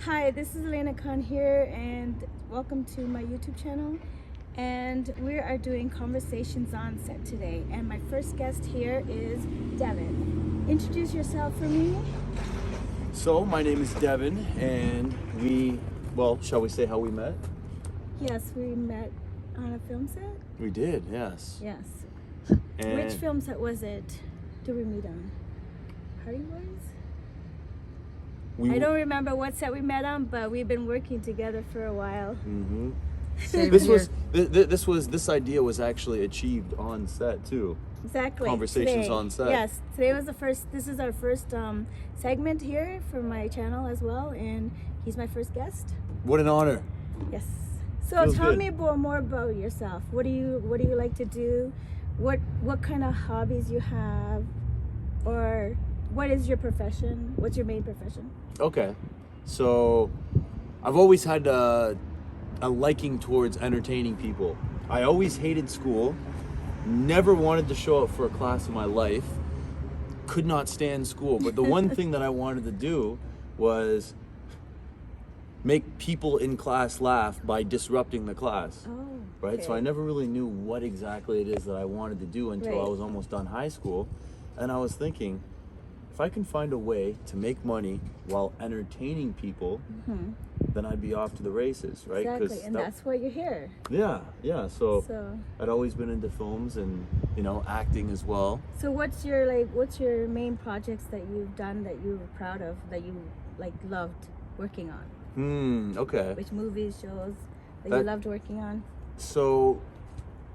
Hi, this is Elena Khan here, and welcome to my YouTube channel. And we are doing conversations on set today. And my first guest here is Devin. Introduce yourself for me. So, my name is Devin, and shall we say how we met? Yes, we met on a film set. We did, yes. Yes. And Which film set was it? Did we meet on? Hardy Boys? I don't remember what set we met on, but we've been working together for a while. Mm-hmm. Same This here. this idea was actually achieved on set too. Exactly. Conversations Today. on set. Yes, today was this is our first segment here for my channel as well, and he's my first guest. What an honor. Yes. So Feels tell good. me more about yourself. What do you like to do? What kind of hobbies you have, or what is your profession? What's your main profession? Okay. So, I've always had a liking towards entertaining people. I always hated school. Never wanted to show up for a class in my life. Could not stand school. But the one thing that I wanted to do was make people in class laugh by disrupting the class. Oh. Right? Okay. So I never really knew what exactly it is that I wanted to do until I Right. was almost done high school. And I was thinking, if I can find a way to make money while entertaining people, then I'd be off to the races, right? Exactly, and that's why you're here. Yeah. So So, I'd always been into films and, acting as well. so what's your main projects that you've done that you're proud of, that you loved working on? Okay. Which movies, shows that you That- loved working on? So,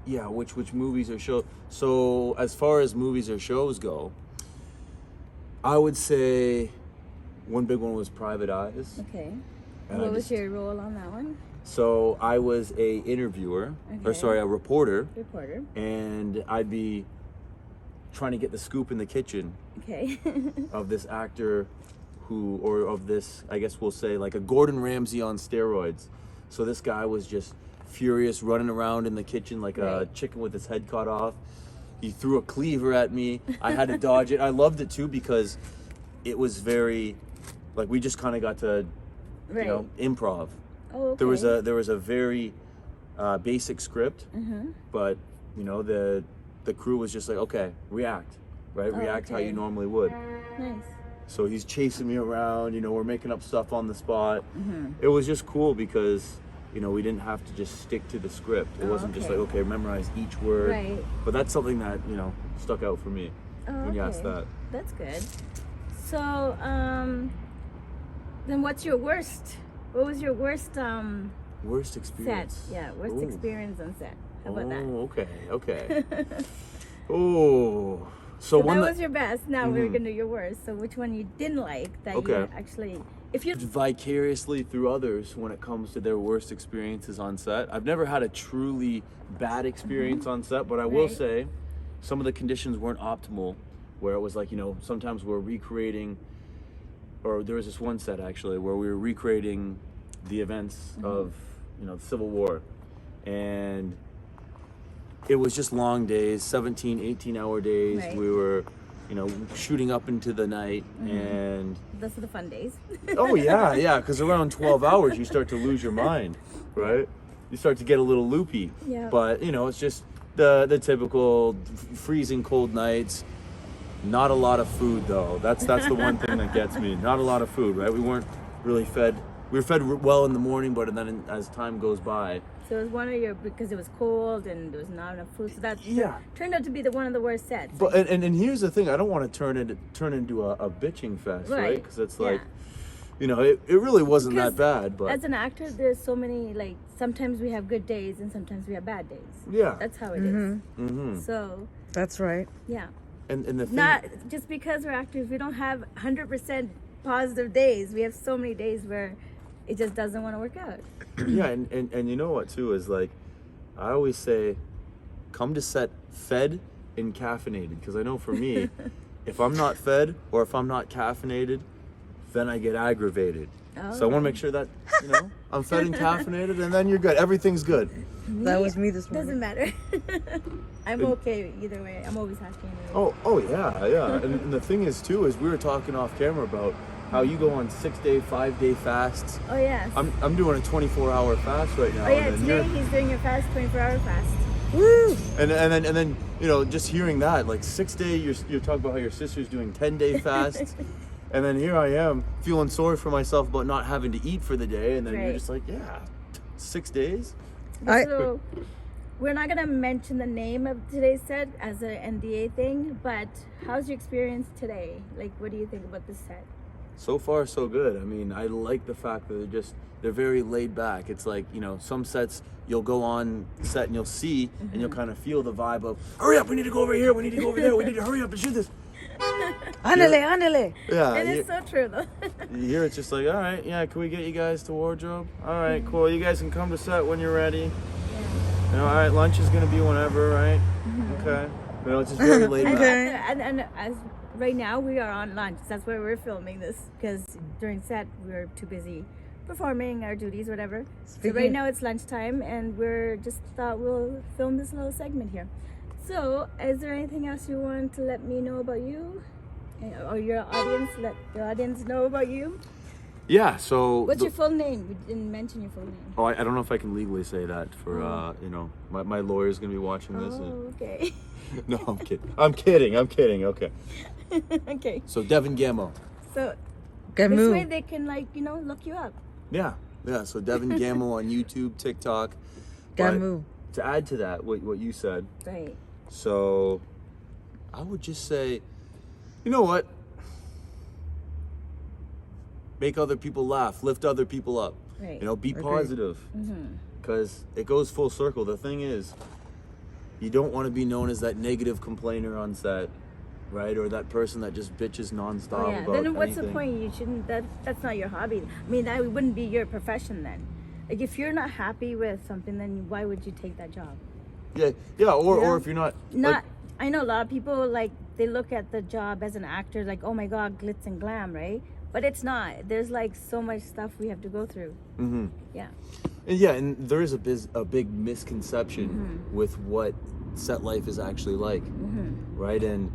yeah, which movies or shows? So, as far as movies or shows go, I would say one big one was Private Eyes. Okay. And What I was just- your role on that one? So I was a interviewer, Okay. a reporter, Reporter. and I'd be trying to get the scoop in the kitchen Okay. of this actor of this, I guess we'll say, like a Gordon Ramsay on steroids. So this guy was just furious, running around in the kitchen like a Right. chicken with his head cut off. He threw a cleaver at me. I had to dodge it. I loved it too because it was very, like, we just kind of got to, Right. improv. Oh, okay. There was a very basic script, but the crew was just like, okay, react, right? Oh, React how okay. you normally would. Nice. So he's chasing me around, we're making up stuff on the spot. It was just cool because, we didn't have to just stick to the script. It Oh, wasn't just okay. like, okay, memorize each word. Right. But that's something that, stuck out for me Oh, when you asked okay. that. That's good. So, then what's your worst? What was your worst Worst set? experience. Yeah, worst Ooh. experience on set. How about that? Oh, okay. Oh, so So one that that was your best. Now we're gonna do your worst. So which one you didn't like that you Okay. actually, if you vicariously through others when it comes to their worst experiences on set. I've never had a truly bad experience on set, but I will Right. say some of the conditions weren't optimal, where it was like, sometimes we're recreating, or there was this one set actually where we were recreating the events of, the Civil War, and it was just long days, 17, 18-hour days. Right. We were, shooting up into the night, and those are the fun days. oh yeah, because around 12 hours you start to lose your mind, right? You start to get a little loopy. Yeah. But it's just the typical freezing cold nights. Not a lot of food though. That's the one thing that gets me. Not a lot of food, right? We weren't really fed. We were fed well in the morning, but then as time goes by, So it was one of your, because it was cold and there was not enough food. So that Yeah. turned out to be one of the worst sets. but and here's the thing. I don't want to turn into a bitching fest, right? Because it's like, it really wasn't that bad, but as an actor, there's so many, sometimes we have good days and sometimes we have bad days. yeah. That's how it is. Mm-hmm. So, That's right. yeah. And the thing, Not just because we're actors, we don't have 100% positive days. We have so many days where it just doesn't want to work out. yeah, and you know what too is, like, I always say, come to set fed and caffeinated, because I know for me, if I'm not fed or if I'm not caffeinated, then I get aggravated. So I want to make sure that I'm fed and caffeinated, and then you're good. Everything's good. That was me this morning. Doesn't matter. I'm okay either way. I'm always happy anyway. Oh yeah. And the thing is too is we were talking off camera about how you go on 6-day, 5-day fasts. Oh yes. I'm doing a 24-hour fast right now. Oh yeah, and then today you're- he's doing a fast 24-hour fast. Woo! And then you know, just hearing that, like 6-day, you're talking about how your sister's doing 10-day fasts, and then here I am feeling sorry for myself about not having to eat for the day, and then you're Right. just like, yeah, 6 days. So we're not gonna mention the name of today's set as an NDA thing, but how's your experience today? Like, what do you think about this set? So far, so good. I mean, I like the fact that they're very laid back. It's like, you know, some sets you'll go on set and you'll see and you'll kind of feel the vibe of, hurry up, we need to go over here, we need to go over there, we need to hurry up and shoot this. Ándale, ándale. Yeah, And it's so true though. here it's just like, all right, yeah, can we get you guys to wardrobe? All right, cool. You guys can come to set when you're ready. You know, all right, lunch is gonna be whenever, right? Okay. You know, it's just very laid back. Okay. And as right now we are on lunch. That's why we're filming this, because during set we were too busy performing our duties, whatever. So right Speaking- now it's lunchtime, and we're just thought we'll film this little segment here. So, is there anything else you want to let me know about you, or your audience? Let the audience know about you. Yeah, so. What's your full name? We didn't mention your full name. Oh, I don't know if I can legally say that for, you know, my lawyer's gonna be watching this. Oh, okay. No, I'm kidding. I'm kidding. Okay. Okay. So Devin Gammo. So this way Gamu. they can, like, you know, look you up. Yeah. So Devin Gammo on YouTube, TikTok. But Gamu. to add to that, what you said, Right. so I would just say, you know what? Make other people laugh, lift other people up. Right. You know, be Agreed. positive. Because it goes full circle. The thing is, you don't want to be known as that negative complainer on set, right? Or that person that just bitches nonstop Oh, yeah. about Then what's the anything. point? You shouldn't. That's not your hobby. I mean, that wouldn't be your profession then. Like, if you're not happy with something, then why would you take that job? Yeah, Yeah. or if you're not, Not. like, I know a lot of people, like, they look at the job as an actor like, oh my god, glitz and glam, right? But it's not. There's like so much stuff we have to go through. mhm. Yeah. And yeah, and there is a big misconception Mm-hmm. with what set life is actually like, Mm-hmm. right? And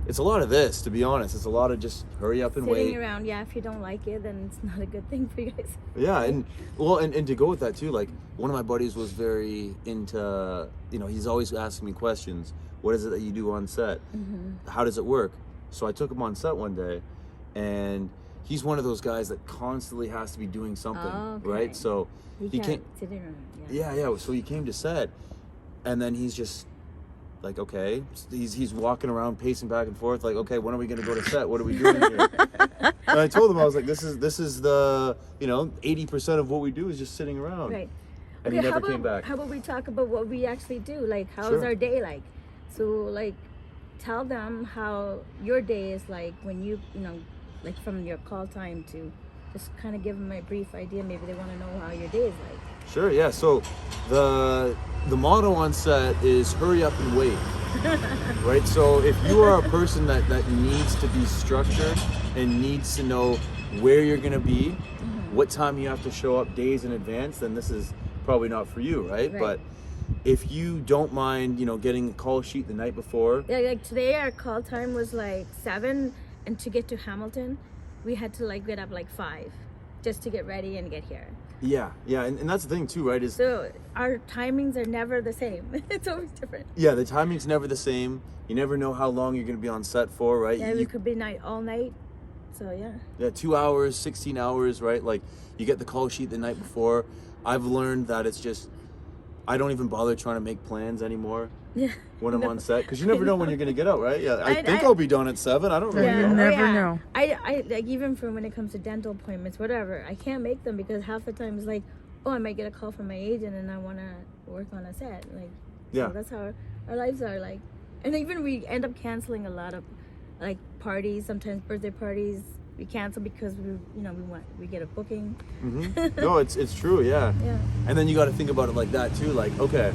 it's a lot of this, to be honest. It's a lot of just hurry up and Sitting wait. around, yeah. If you don't like it, then it's not a good thing for you guys. Yeah, and well, and to go with that too, like one of my buddies was very into, you know, he's always asking me questions. What is it that you do on set? Mm-hmm. How does it work? So I took him on set one day, and he's one of those guys that constantly has to be doing something, Oh, okay. right? So You he can't came, sit around. Yeah. yeah. So he came to set, and then he's just like, okay, he's walking around, pacing back and forth, like, okay, when are we gonna go to set? What are we doing here? And I told him, I was like, this is the, you know, 80% of what we do is just sitting around. Right. And Okay, he never how came about, back. How about we talk about what we actually do? Like, how's Sure. our day like? So, like, tell them how your day is like when you know, like from your call time to just kind of give them a brief idea. Maybe they want to know how your day is like. Sure, yeah. So the motto on set is hurry up and wait. Right? So if you are a person that needs to be structured and needs to know where you're gonna be, what time you have to show up days in advance, then this is probably not for you, right? Right. But if you don't mind, you know, getting a call sheet the night before, Yeah, like today our call time was like 7, and to get to Hamilton, we had to like get up like 5 just to get ready and get here. yeah, and that's the thing too, right? Is So our timings are never the same. It's always different. yeah, the timing's never the same. You never know how long you're gonna be on set for, right? Yeah, You- we could be all night. So yeah. Yeah, 2 hours, 16 hours, right? Like, you get the call sheet the night before. I've learned that it's just, I don't even bother trying to make plans anymore Yeah. when I'm No. on set, because you never know when you're gonna get out, right? Yeah, I I- think I- I'll be done at 7. I don't really Yeah. know. Never know. I like, even for when it comes to dental appointments, whatever, I can't make them because half the time it's like, oh, I might get a call from my agent and I want to work on a set. Like, Yeah. so that's how our lives are like. And even we end up canceling a lot of like parties, sometimes birthday parties. We cancel because we get a booking. No, it's true, yeah. Yeah. And then you got to think about it like that too. Like, okay,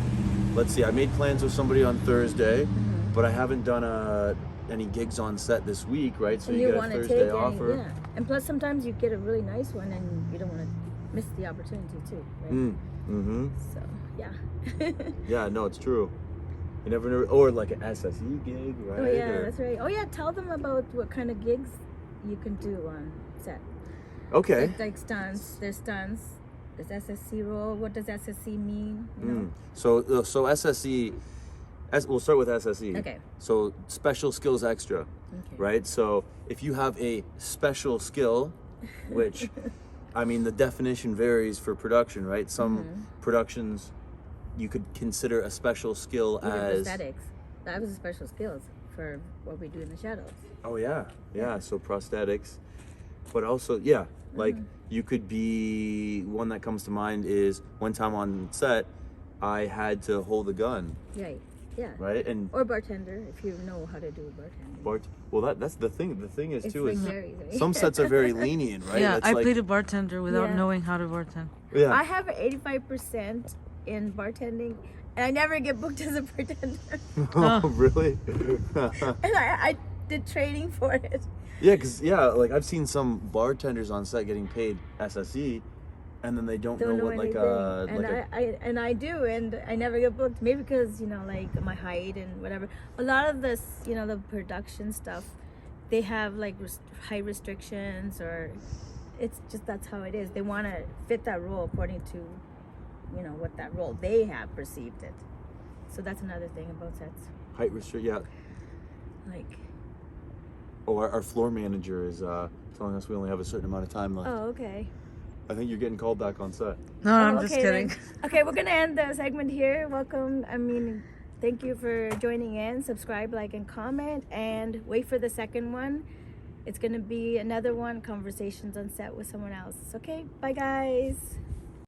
let's see. I made plans with somebody on Thursday, Mm-hmm. but I haven't done any gigs on set this week, right? So And you you get a want to Thursday take offer. yeah. And plus sometimes you get a really nice one and you don't want to miss the opportunity too, right? Mm-hmm. So yeah. Yeah, no, it's true. You never know, or like an SSE gig, right? Oh yeah, Or- that's right. Oh yeah, tell them about what kind of gigs you can do on set. Okay. Like stunts. There's stunts. There's SSC role. What does SSC mean? You know? So SSE, we'll start with SSE. Okay. So special skills extra, Okay. right? So if you have a special skill, which, I mean, the definition varies for production, right? Some productions you could consider a special skill Even as. prosthetics. That was a special skills for what we do in the shadows. Oh yeah. So prosthetics, but also like you could be one that comes to mind is one time on set, I had to hold a gun, Right. Yeah. right? And Or bartender, if you know how to do bartending. that's the thing. The thing is It's too like is very, very. some sets are very lenient, right? Yeah, It's I like, played a bartender without Yeah. knowing how to bartend. yeah. I have 85% in bartending, and I never get booked as a bartender. Oh, really? And I did training for it. Yeah, because like I've seen some bartenders on set getting paid SSE, and then they don't know what anything. And I do, and I never get booked. Maybe because like my height and whatever. A lot of this, the production stuff, they have like height restrictions, or it's just that's how it is. They want to fit that role according to, what that role they have perceived it. So that's another thing about sets. height restrict. Yeah. Like, Oh, our floor manager is telling us we only have a certain amount of time left. oh, okay. I think you're getting called back on set. No, I'm just kidding. Okay, we're gonna end the segment here. Thank you for joining in. Subscribe, like, and comment, and wait for the second one. It's gonna be another one, conversations on set with someone else. Okay, bye guys.